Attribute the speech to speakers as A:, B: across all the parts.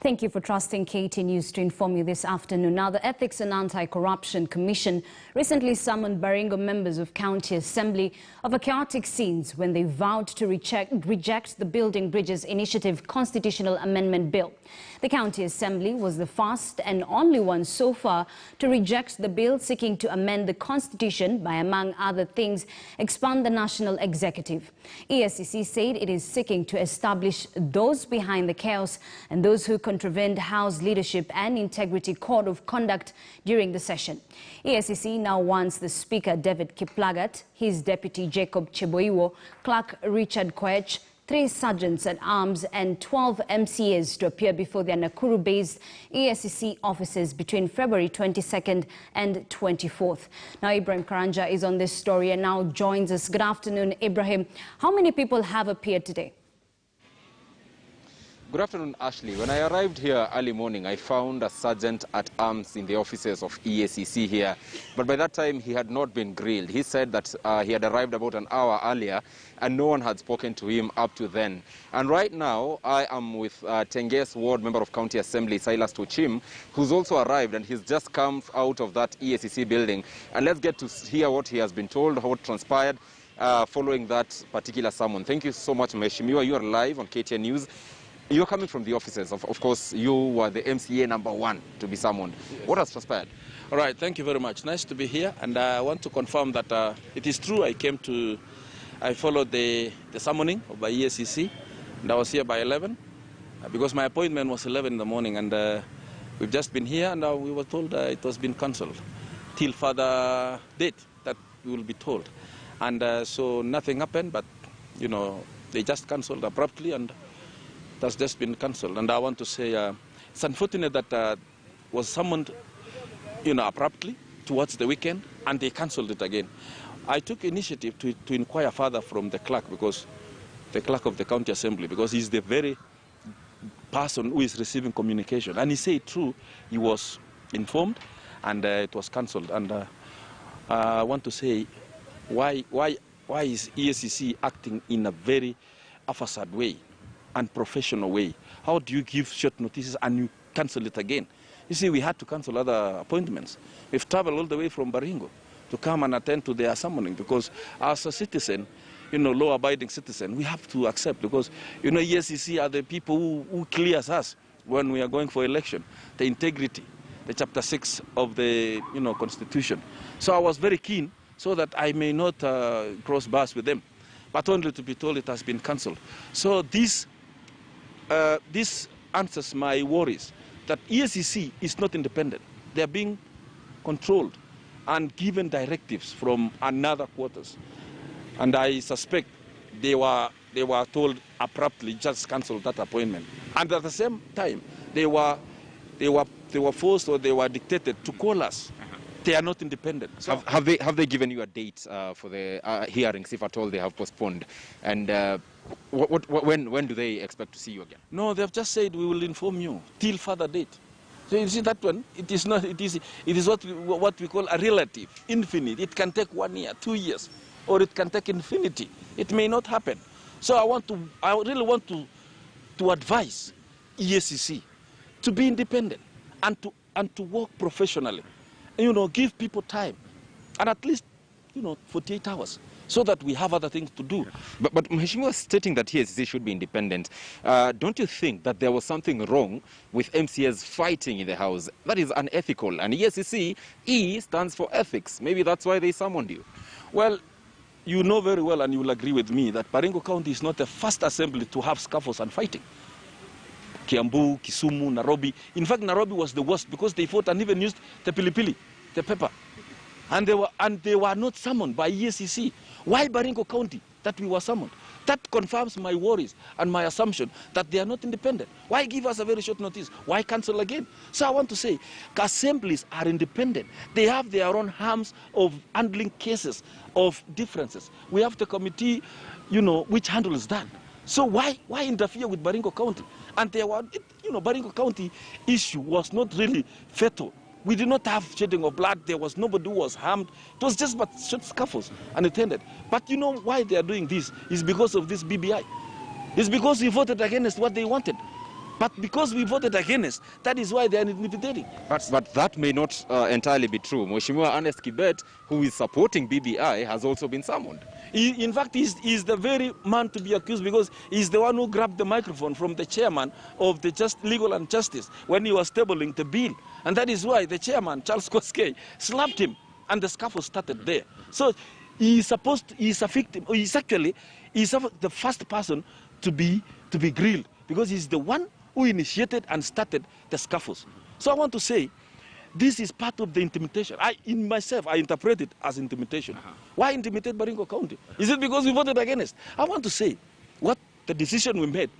A: Thank you for trusting KT News to inform you this afternoon. Now, the Ethics and Anti-Corruption Commission recently summoned Baringo members of County Assembly over chaotic scenes when they vowed to reject the Building Bridges Initiative Constitutional Amendment Bill. The County Assembly was the first and only one so far to reject the bill seeking to amend the Constitution by, among other things, expand the National Executive. EACC said it is seeking to establish those behind the chaos and those who contravened House Leadership and Integrity Code of Conduct during the session. EACC now wants the Speaker David Kiplagat, his Deputy Jacob Cheboiwo, Clerk Richard Koech, 3 sergeants at arms and 12 MCAs to appear before their Nakuru-based EACC offices between February 22nd and 24th. Now, Ibrahim Karanja is on this story and now joins us. Good afternoon, Ibrahim. How many people have appeared today?
B: Good afternoon, Ashley. When I arrived here early morning, I found a sergeant at arms in the offices of EACC here. But by that time, he had not been grilled. He said that he had arrived about an hour earlier and no one had spoken to him up to then. And right now, I am with Tenges Ward member of County Assembly, Silas Tuchim, who's also arrived and he's just come out of that EACC building. And let's get to hear what he has been told, what transpired following that particular summon. Thank you so much, Mheshimiwa. You are live on KTN News. You're coming from the offices. Of course, you were the MCA #1 to be summoned. Yes. What has transpired?
C: All right, thank you very much. Nice to be here. And I want to confirm that it is true I followed the summoning by EACC, and I was here by 11, because my appointment was 11 in the morning, and we've just been here, and we were told it was been cancelled till further date that we will be told. And so nothing happened, but, you know, they just cancelled abruptly, and that's just been cancelled. And I want to say it's unfortunate that was summoned, you know, abruptly towards the weekend, and they cancelled it again. I took initiative to inquire further from the clerk, because the clerk of the County Assembly, because he's the very person who is receiving communication. And he said true, he was informed, and it was cancelled. And I want to say, why is EACC acting in a very haphazard way and professional way? How do you give short notices and you cancel it again? You see, we had to cancel other appointments. We've traveled all the way from Baringo to come and attend to their summoning, because as a citizen, you know, law-abiding citizen, we have to accept, because, you know, EACC are the people who clears us when we are going for election, the integrity, the chapter 6 of the, you know, Constitution. So I was very keen so that I may not cross paths with them, but only to be told it has been cancelled. So this answers my worries that EACC is not independent. They are being controlled and given directives from another quarters. And I suspect they were told abruptly, just cancel that appointment. And at the same time, they were forced, or they were dictated to call us. They are not independent. So
B: have they given you a date for the hearings, if at all they have postponed? And when do they expect to see you again?
C: No, they have just said we will inform you till further date. So you see that one, it is not. It is what we call a relative, infinite. It can take 1 year, 2 years, or it can take infinity. It may not happen. So I really want to advise EACC to be independent and to work professionally. You know, give people time, and at least, you know, 48 hours, so that we have other things to do.
B: But Mheshimiwa was stating that EACC should be independent. Don't you think that there was something wrong with MCAs fighting in the House? That is unethical, and EACC, E stands for ethics. Maybe that's why they summoned you.
C: Well, you know very well, and you will agree with me, that Baringo County is not the first assembly to have scuffles and fighting. Kiambu, Kisumu, Nairobi. In fact, Nairobi was the worst, because they fought and even used the pilipili, the pepper. And they were not summoned by EACC. Why Baringo County that we were summoned? That confirms my worries and my assumption that they are not independent. Why give us a very short notice? Why cancel again? So I want to say, assemblies are independent. They have their own arms of handling cases of differences. We have the committee, you know, which handles that. So why interfere with Baringo County? And Baringo County issue was not really fatal. We did not have shedding of blood. There was nobody who was harmed. It was just but short scuffles, and it ended. But you know why they are doing this? Is because of this BBI. It's because we voted against what they wanted. But because we voted against, that is why they are intimidating.
B: But that may not entirely be true. Mheshimiwa Ernest Kibet, who is supporting BBI, has also been summoned.
C: In fact, he's the very man to be accused because he's the one who grabbed the microphone from the chairman of the Legal and Justice when he was tabling the bill. And that is why the chairman, Charles Koskei, slapped him and the scuffle started there. So he's a victim, he's the first person to be grilled because he's the one who initiated and started the scuffles. So I want to say, this is part of the intimidation. I interpret it as intimidation. Why intimidate Baringo County? Is it because we voted against? I want to say, what the decision we made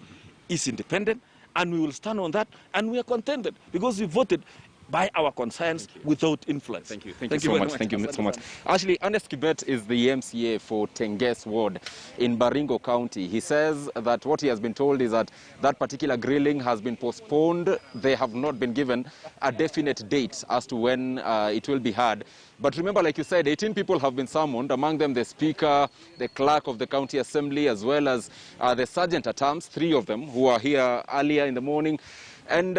C: is independent, and we will stand on that, and we are contented because we voted by our conscience without influence.
B: Thank you so much. Thank you so much. Actually, Ernest Kibet is the MCA for Tenges Ward in Baringo County. He says that what he has been told is that that particular grilling has been postponed. They have not been given a definite date as to when it will be had. But remember, like you said, 18 people have been summoned, among them the Speaker, the Clerk of the County Assembly, as well as the Sergeant at Arms, 3 of them, who are here earlier in the morning. And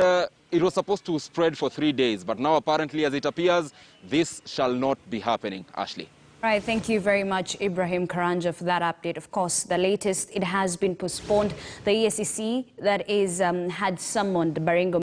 B: it was supposed to spread for 3 days, but now apparently, as it appears, this shall not be happening. Ashley.
A: Right, thank you very much, Ibrahim Karanja, for that update. Of course, the latest, it has been postponed. The EACC, that is, had summoned Baringo